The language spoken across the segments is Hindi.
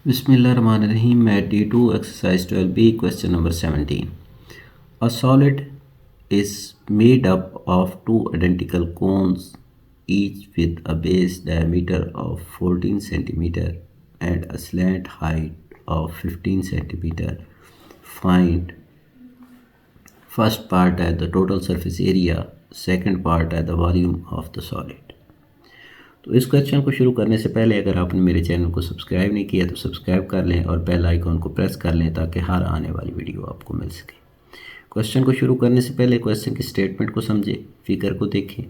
Bismillahirrahmanirrahim. At D2 exercise 12b question number 17. A solid is made up of two identical cones each with a base diameter of 14 centimeter and a slant height of 15 centimeter. Find first part as the total surface area, second part as the volume of the solid. तो इस क्वेश्चन को शुरू करने से पहले अगर आपने मेरे चैनल को सब्सक्राइब नहीं किया तो सब्सक्राइब कर लें और बेल आइकॉन को प्रेस कर लें ताकि हर आने वाली वीडियो आपको मिल सके। क्वेश्चन को शुरू करने से पहले क्वेश्चन की स्टेटमेंट को समझें, फिगर को देखें।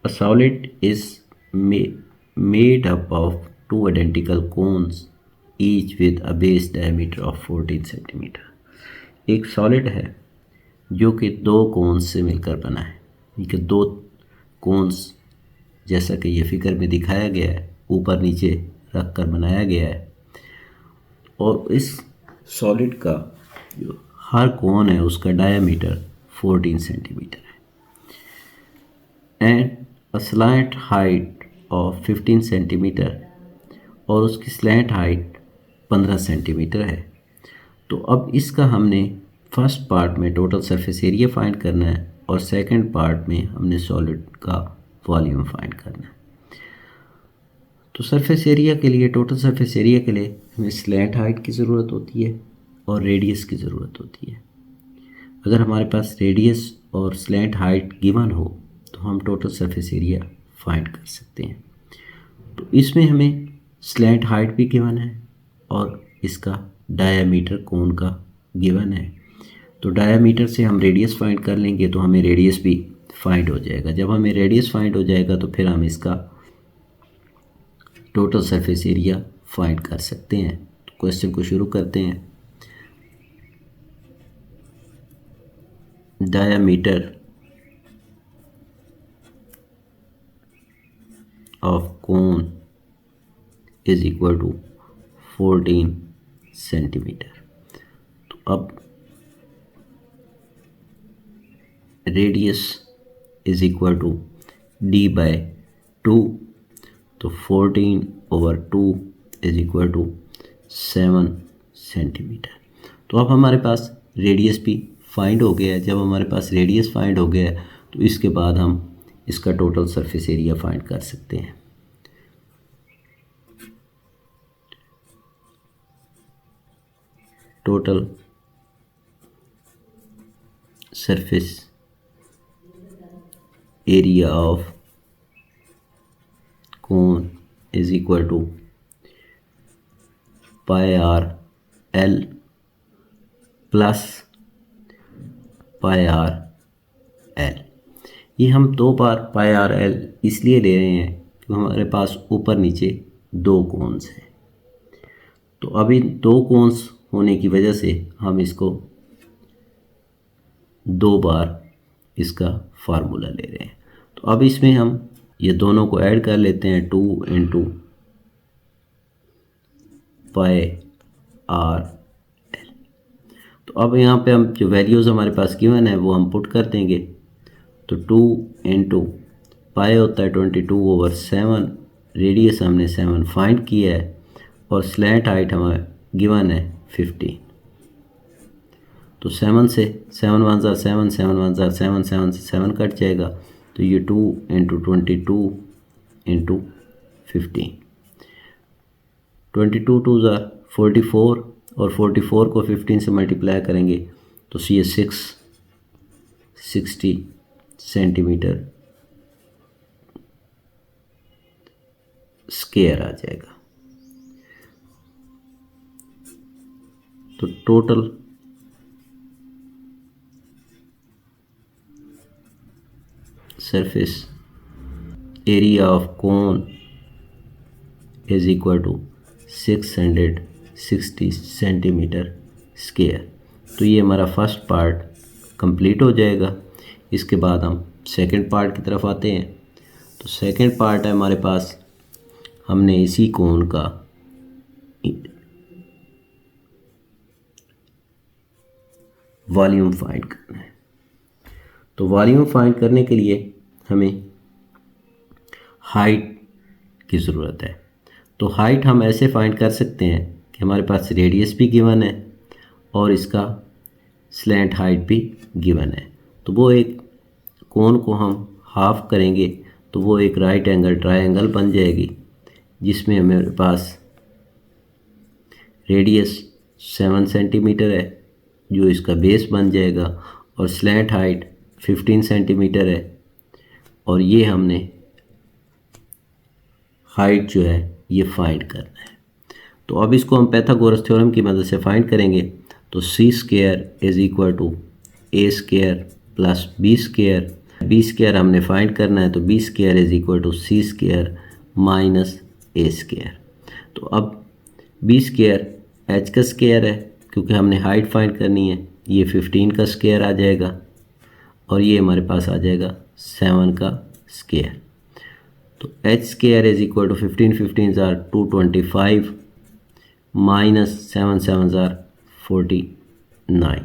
A solid is made up of two identical cones each with a base diameter of 14 centimetre. एक सॉलिड है जो कि दो कोन्स से मिलकर बना है, यानी कि दो कोन्स जैसा कि ये फिगर में दिखाया गया है ऊपर नीचे रख कर बनाया गया है, और इस सॉलिड का जो हर कोन है उसका डायमीटर 14 सेंटीमीटर है and a slant height of 15 centimetre, और उसकी स्लैंट हाइट 15 सेंटीमीटर है। तो अब इसका हमने फर्स्ट पार्ट में टोटल सरफेस एरिया फाइंड करना है और सेकंड पार्ट में हमने सॉलिड का वॉल्यूम फाइंड करना है। तो सरफेस एरिया के लिए, टोटल सरफेस एरिया के लिए हमें स्लैंट हाइट की ज़रूरत होती है और रेडियस की ज़रूरत होती है। अगर हमारे पास रेडियस और स्लैंट हाइट गिवन हो तो हम टोटल सरफेस एरिया फाइंड कर सकते हैं। तो इसमें हमें स्लैंट हाइट भी गिवन है और इसका डायामीटर कोन का गिवन है। तो डायामीटर से हम रेडियस फाइंड कर लेंगे तो हमें रेडियस भी फाइंड हो जाएगा। जब हमें रेडियस फाइंड हो जाएगा तो फिर हम इसका टोटल सरफेस एरिया फाइंड कर सकते हैं। तो क्वेश्चन को शुरू करते हैं। Diameter of cone is equal to 14 centimetre. तो अब radius is equal to d by 2, तो 14/2 इज इक्वल टू 7 सेंटीमीटर। तो अब हमारे पास रेडियस भी फाइंड हो गया है। जब हमारे पास रेडियस फाइंड हो गया है तो इसके बाद हम इसका टोटल सरफेस एरिया फाइंड कर सकते हैं। Total surface area of cone is equal to pi r l plus pi r l. ये हम दो बार पाई आर एल इसलिए ले रहे हैं कि हमारे पास ऊपर नीचे दो कोन्स हैं। तो अभी दो कोन्स होने की वजह से हम इसको दो बार इसका फार्मूला ले रहे हैं। तो अब इसमें हम ये दोनों को ऐड कर लेते हैं, 2 इंटू पाई आर एल। तो अब यहाँ पे हम जो वैल्यूज़ हमारे पास गिवन है वो हम पुट कर देंगे। तो 2 इंटू पाई होता है 22/7, रेडियस हमने 7 फाइंड किया है और स्लैंट हाइट हमें गिवन है 15। तो 7 से 7 1 ज़ा 7, 7 1 ज़ा 7, 7 से 7 कट जाएगा। तो ये 2 इंटू 22 इंटू 15, 22 2 ज़ा 44 और 44 को 15 से मल्टीप्लाई करेंगे तो ये 60 सेंटीमीटर स्क्वायर आ जाएगा। तो total surface area of cone is equal to 660 centimetre square. तो ये हमारा फर्स्ट पार्ट कंप्लीट हो जाएगा। इसके बाद हम सेकंड पार्ट की तरफ आते हैं। तो सेकंड पार्ट है हमारे पास, हमने इसी कोन का वॉल्यूम फाइंड करना है। तो वॉल्यूम फाइंड करने के लिए हमें हाइट की ज़रूरत है। तो हाइट हम ऐसे फाइंड कर सकते हैं कि हमारे पास रेडियस भी गिवन है और इसका स्लैंट हाइट भी गिवन है। तो वो एक कोन को हम हाफ करेंगे तो वो एक राइट एंगल ट्रायंगल बन जाएगी, जिसमें हमारे पास रेडियस 7 सेंटीमीटर है जो इसका बेस बन जाएगा, और स्लैंट हाइट 15 सेंटीमीटर है, और ये हमने हाइट जो है ये फाइंड करना है। तो अब इसको हम पाइथागोरस थ्योरम की मदद से फाइंड करेंगे। तो C square is equal to A square plus B square. B square हमने फाइंड करना है, तो B square is equal to C square minus A square. तो अब बी स्क्वायर एच का स्क्वायर है, क्योंकि हमने हाइट फाइंड करनी है, ये 15 का स्क्वायर आ जाएगा, और ये हमारे पास आ जाएगा 7 का स्क्वायर। तो h square is equal to 15 15 ज़ार 225 माइनस 7 7 ज़ार 49।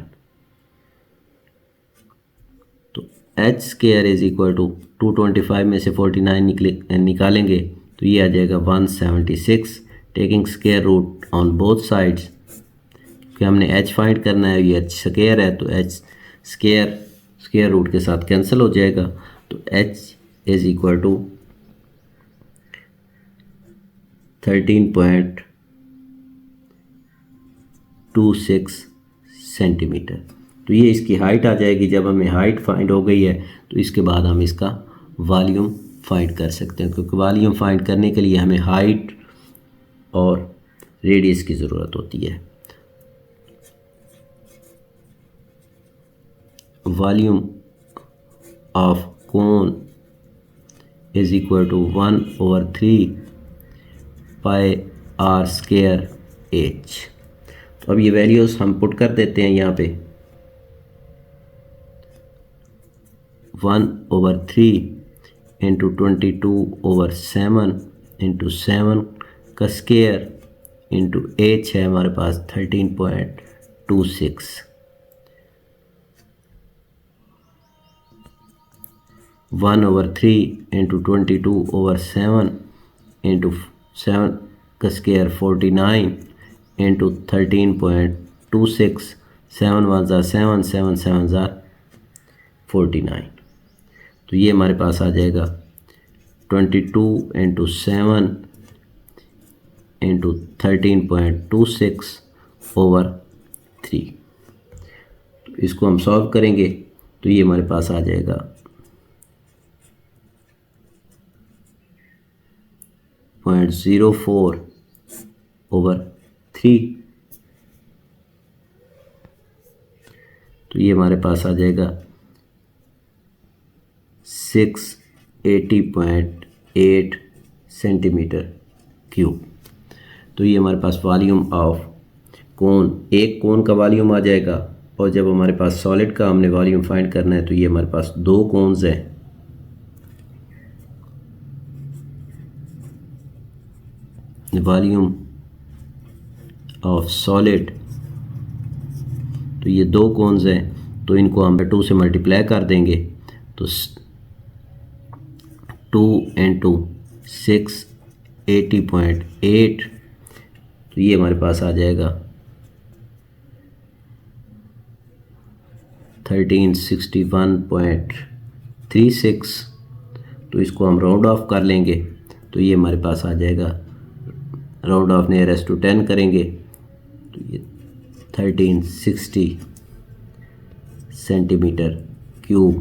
तो h square is equal to 225 में से 49 निकालेंगे तो ये आ जाएगा 176, taking square root on both sides, क्योंकि हमने एच फाइंड करना है, ये एच स्क्वायर है, तो एच स्क्वायर रूट के साथ कैंसिल हो जाएगा। तो h is equal to 13.26 centimetre. तो ये इसकी हाइट आ जाएगी। जब हमें हाइट फाइंड हो गई है तो इसके बाद हम इसका वॉल्यूम फाइंड कर सकते हैं, क्योंकि वॉल्यूम फाइंड करने के लिए हमें हाइट और रेडियस की ज़रूरत होती है। Volume of cone is equal to 1/3 pi r square h. तो अब ये वैल्यूज़ हम पुट कर देते हैं यहाँ पे। 1/3 इंटू 22/7 इंटू 7 का स्क्वायर इंटू एच है हमारे पास 13.26। 1/3 इंटू 22/7 इंटू 7 का स्क्वायर 49 इंटू 13.26, 7 1 ज़ा 7 7 7 ज़ा 49। तो ये हमारे पास आ जाएगा 22 इंटू 7 इंटू 13.26/3। तो इसको हम सॉल्व करेंगे तो ये हमारे पास आ जाएगा 0.04/3। तो ये हमारे पास आ जाएगा 680.8 सेंटीमीटर क्यूब। तो ये हमारे पास वॉल्यूम ऑफ कोन, एक कोन का वॉल्यूम आ जाएगा। और जब हमारे पास सॉलिड का हमने वॉल्यूम फाइंड करना है तो ये हमारे पास दो कोन्स हैं। वॉल्यूम ऑफ सॉलिड, तो ये दो कोन्स हैं, तो इनको हम 2 से मल्टीप्लाई कर देंगे। तो 2 इंटू 680.8, तो ये हमारे पास आ जाएगा 1361.36। तो इसको हम राउंड ऑफ कर लेंगे तो ये हमारे पास आ जाएगा, राउंड ऑफ नियरेस्ट टू 10 करेंगे तो ये 1360 सेंटीमीटर क्यूब।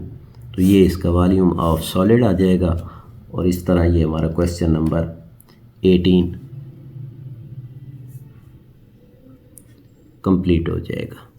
तो ये इसका वॉल्यूम ऑफ सॉलिड आ जाएगा। और इस तरह ये हमारा क्वेश्चन नंबर 18 कंप्लीट हो जाएगा।